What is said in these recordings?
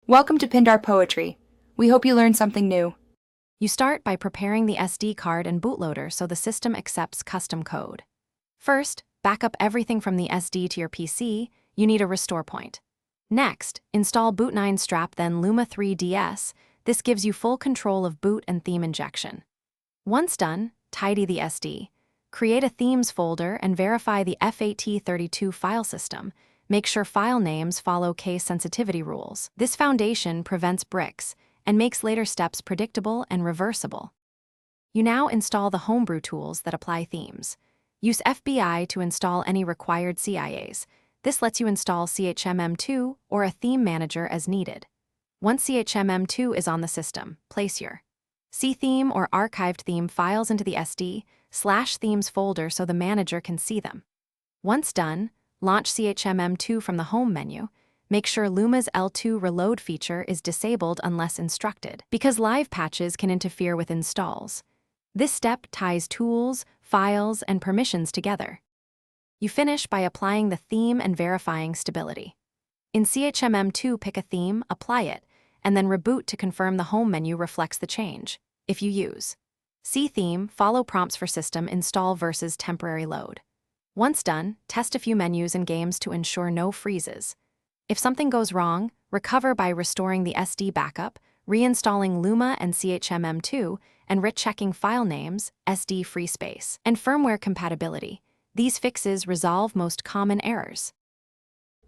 Welcome to Pindar Poetry. We hope you learned something new. You start by preparing the SD card and bootloader so the system accepts custom code. First, back up everything from the SD to your PC. You need a restore point. Next, install Boot9 Strap, then Luma 3DS. This gives you full control of boot and theme injection. Once done, tidy the SD. Create a themes folder and verify the FAT32 file system. Make sure file names follow case sensitivity rules. This foundation prevents bricks and makes later steps predictable and reversible. You now install the Homebrew tools that apply themes. Use FBI to install any required CIAs. This lets you install CHMM2 or a theme manager as needed. Once CHMM2 is on the system, place your CTheme or archived theme files into the SD/themes folder so the manager can see them. Once done, launch CHMM2 from the Home menu. Make sure Luma's L2 reload feature is disabled unless instructed, because live patches can interfere with installs. This step ties tools, files, and permissions together. You finish by applying the theme and verifying stability. In CHMM2, pick a theme, apply it, and then reboot to confirm the Home menu reflects the change. If you use CTheme, follow prompts for system install versus temporary load. Once done, test a few menus and games to ensure no freezes. If something goes wrong, recover by restoring the SD backup, reinstalling Luma and CHMM2, and rechecking file names, SD free space, and firmware compatibility. These fixes resolve most common errors.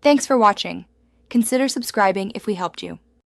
Thanks for watching. Consider subscribing if we helped you.